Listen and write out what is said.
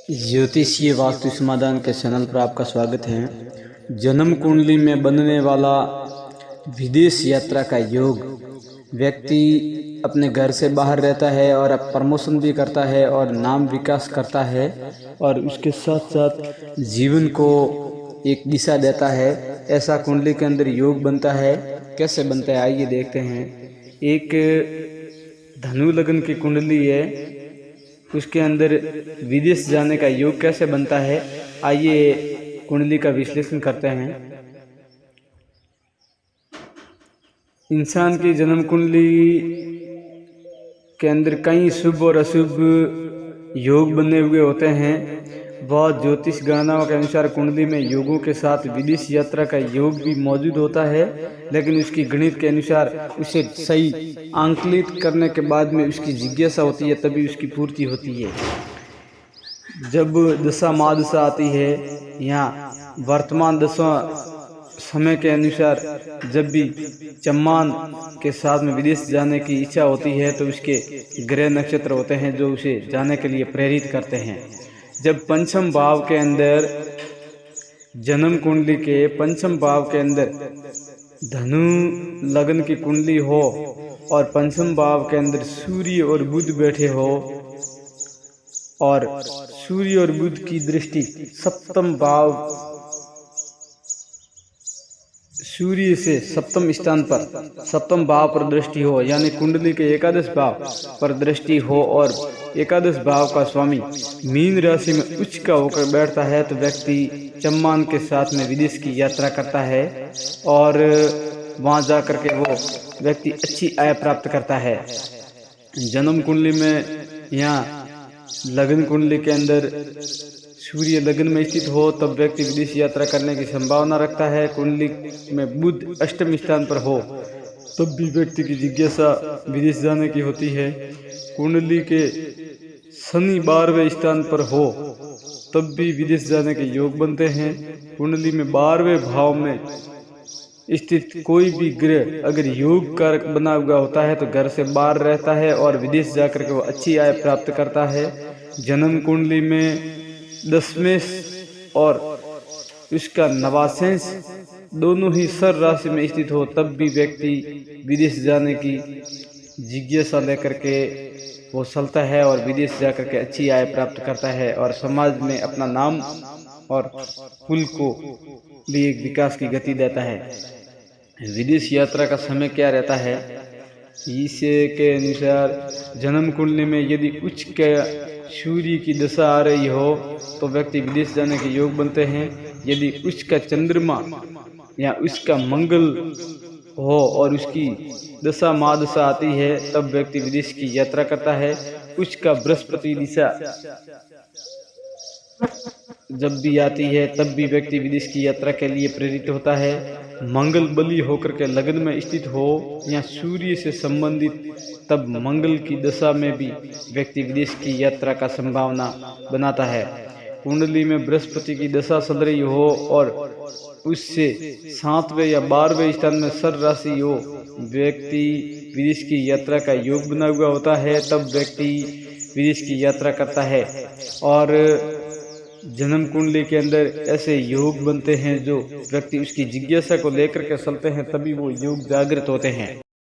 ज्योतिषीय वास्तु समाधान के चैनल पर आपका स्वागत है। जन्म कुंडली में बनने वाला विदेश यात्रा का योग, व्यक्ति अपने घर से बाहर रहता है और अब प्रमोशन भी करता है और नाम विकास करता है और उसके साथ साथ जीवन को एक दिशा देता है। ऐसा कुंडली के अंदर योग बनता है। कैसे बनता है आइए देखते हैं। एक धनु लग्न की कुंडली है, उसके अंदर विदेश जाने का योग कैसे बनता है आइए कुंडली का विश्लेषण करते हैं। इंसान की जन्म कुंडली के अंदर कई शुभ और अशुभ योग बने हुए होते हैं। बहुत ज्योतिष गणनाओं के अनुसार कुंडली में योगों के साथ विदेश यात्रा का योग भी मौजूद होता है, लेकिन उसकी गणित के अनुसार उसे सही आंकलित करने के बाद में उसकी जिज्ञासा होती है, तभी उसकी पूर्ति होती है। जब दशा महादशा आती है या वर्तमान दशा समय के अनुसार जब भी चम्मान के साथ में विदेश जाने की इच्छा होती है तो उसके ग्रह नक्षत्र होते हैं जो उसे जाने के लिए प्रेरित करते हैं। जब पंचम भाव के अंदर जन्म कुंडली के पंचम भाव के अंदर धनु लग्न की कुंडली हो और पंचम भाव के अंदर सूर्य और बुध बैठे हो और सूर्य और बुध की दृष्टि सप्तम भाव, सूर्य से सप्तम स्थान पर सप्तम भाव पर दृष्टि हो, यानी कुंडली के एकादश भाव पर दृष्टि हो और एकादश भाव का स्वामी मीन राशि में उच्च का होकर बैठता है तो व्यक्ति चम्मान के साथ में विदेश की यात्रा करता है और वहां जाकर के वो व्यक्ति अच्छी आय प्राप्त करता है। जन्म कुंडली में यहाँ लग्न कुंडली के अंदर सूर्य लग्न में स्थित हो तब व्यक्ति विदेश यात्रा करने की संभावना रखता है। कुंडली में बुध अष्टम स्थान पर हो तब भी व्यक्ति की जिज्ञासा विदेश जाने की होती है। कुंडली के शनि 12वें स्थान पर हो तब भी विदेश जाने के योग बनते हैं। कुंडली में 12वें भाव में स्थित कोई भी ग्रह अगर योग कारक बना हुआ होता है तो घर से बाहर रहता है और विदेश जाकर के वो अच्छी आय प्राप्त करता है। जन्म कुंडली में दशमेश और उसका नवासेंश दोनों ही सर राशि में स्थित हो तब भी व्यक्ति विदेश जाने की जिज्ञासा लेकर के वो चलता है और विदेश जाकर के अच्छी आय प्राप्त करता है और समाज में अपना नाम और कुल को भी एक विकास की गति देता है। विदेश यात्रा का समय क्या रहता है इसके अनुसार जन्म कुंडली में यदि उच्च के सूर्य की दशा आ रही हो तो व्यक्ति विदेश जाने के योग बनते हैं। यदि उसका चंद्रमा या उसका मंगल हो और उसकी दशा महादशा आती है तब व्यक्ति विदेश की यात्रा करता है। उसका बृहस्पति दिशा जब भी आती है तब भी व्यक्ति विदेश की यात्रा के लिए प्रेरित होता है। मंगल बली होकर के लग्न में स्थित हो या सूर्य से संबंधित तब मंगल की दशा में भी व्यक्ति विदेश की यात्रा का संभावना बनाता है। कुंडली में बृहस्पति की दशा चल रही हो और उससे 7वें या 12वें स्थान में सर राशि हो, व्यक्ति विदेश की यात्रा का योग बना हुआ होता है तब व्यक्ति विदेश की यात्रा करता है। और जन्म कुंडली के अंदर ऐसे योग बनते हैं जो व्यक्ति उसकी जिज्ञासा को लेकर के चलते हैं तभी वो योग जागृत होते हैं।